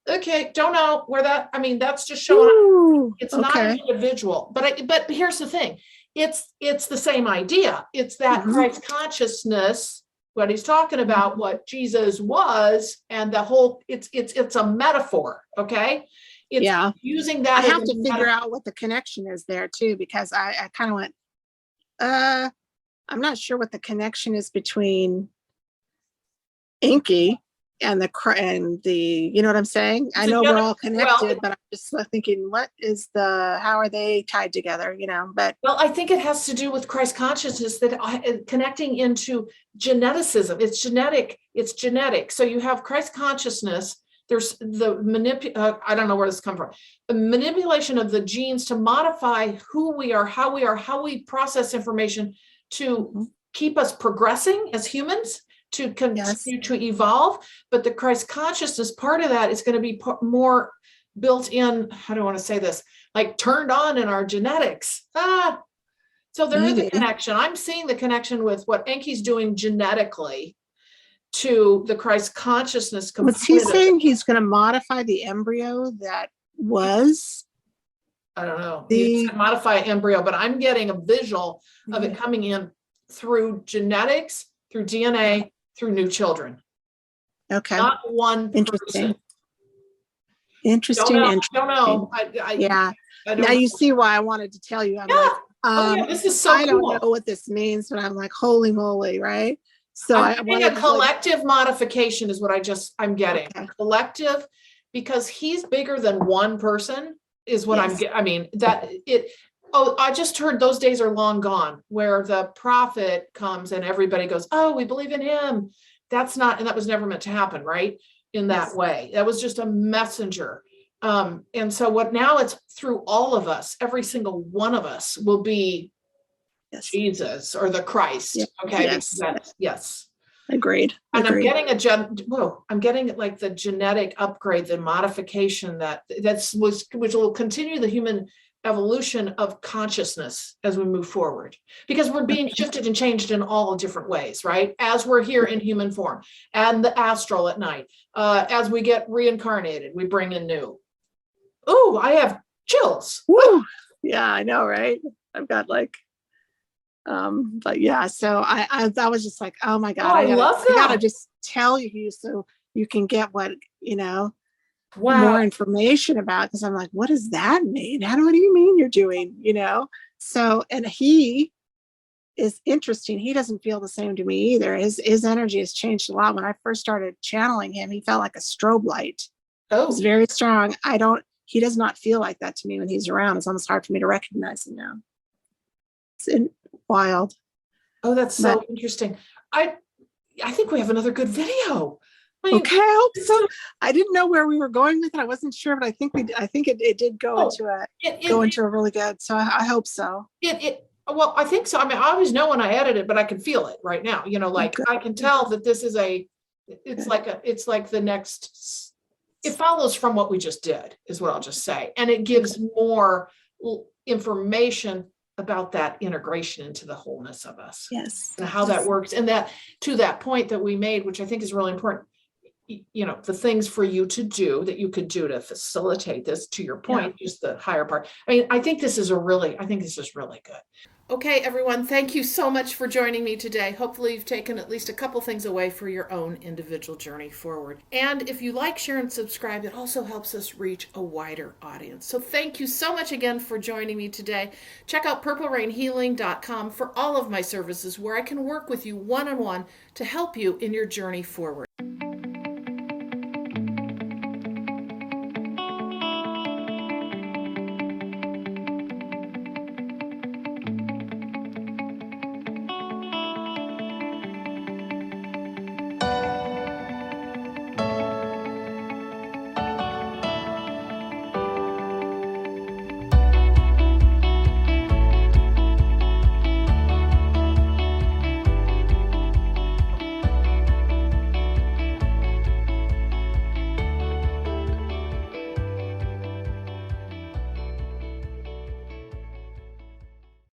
Okay, don't know where that, I mean, that's just showing up. It's not an individual, but here's the thing. It's the same idea. It's that Christ consciousness, what he's talking about, what Jesus was, and the whole, it's a metaphor. Okay. It's using that. I have to figure out what the connection is there too, because I kind of went, I'm not sure what the connection is between Inky and the, you know what I'm saying? I know we're all connected, but I'm just thinking, how are they tied together, but. Well, I think it has to do with Christ consciousness, that connecting into geneticism. It's genetic. So you have Christ consciousness. There's the I don't know where this comes from. The manipulation of the genes to modify who we are, how we process information to keep us progressing as humans, to continue to evolve. But the Christ consciousness part of that is going to be more built in, how do I want to say this, like turned on in our genetics. So there is a connection. I'm seeing the connection with what Enki's doing genetically to the Christ consciousness. Was he saying he's going to modify the embryo that was? I don't know. He said modify embryo, but I'm getting a visual of it coming in through genetics, through DNA, through new children. Okay. Not one person. Interesting. Don't know. Now you see why I wanted to tell you. I'm like, this is so I don't know what this means, but I'm like, holy moly, right? So I'm getting a collective modification is what I'm getting. Okay. Collective, because he's bigger than one person is what I'm getting. I mean, I just heard those days are long gone where the prophet comes and everybody goes, oh, we believe in him. That's not, and that was never meant to happen, right? In that way. That was just a messenger. And so now it's through all of us, every single one of us will be Jesus or the Christ. Okay. Yes. Agreed. And Agreed. I'm getting like the genetic upgrade, the modification which will continue the human evolution of consciousness as we move forward, because we're being shifted and changed in all different ways, right? As we're here in human form and the astral at night, as we get reincarnated, we bring in new. Oh, I have chills. Woo! Yeah, I know, right? I've got like, but yeah, so I was just like, oh my God, I love that. I gotta just tell you so you can get what, Wow. more information about, because I'm like, what does that mean? What do you mean you're doing, So, and he is interesting. He doesn't feel the same to me either. His energy has changed a lot. When I first started channeling him, he felt like a strobe light. Oh. It was very strong. He does not feel like that to me when he's around. It's almost hard for me to recognize him now. It's wild. Oh, that's so interesting. I think we have another good video. Okay, I hope so. I didn't know where we were going with it. I wasn't sure, but I think it did go into a really good. So I hope so. Well, I think so. I mean, I always know when I edit it, but I can feel it right now. I can tell that this is it's like the next. It follows from what we just did, is what I'll just say, and it gives more information about that integration into the wholeness of us. Yes, and how that works, and that to that point that we made, which I think is really important. The things for you to do that you could do to facilitate this, to your point, just the higher part. I think this is really good. Okay, everyone, thank you so much for joining me today. Hopefully you've taken at least a couple things away for your own individual journey forward. And if you like, share, and subscribe, it also helps us reach a wider audience. So thank you so much again for joining me today. Check out purplerainhealing.com for all of my services, where I can work with you one-on-one to help you in your journey forward.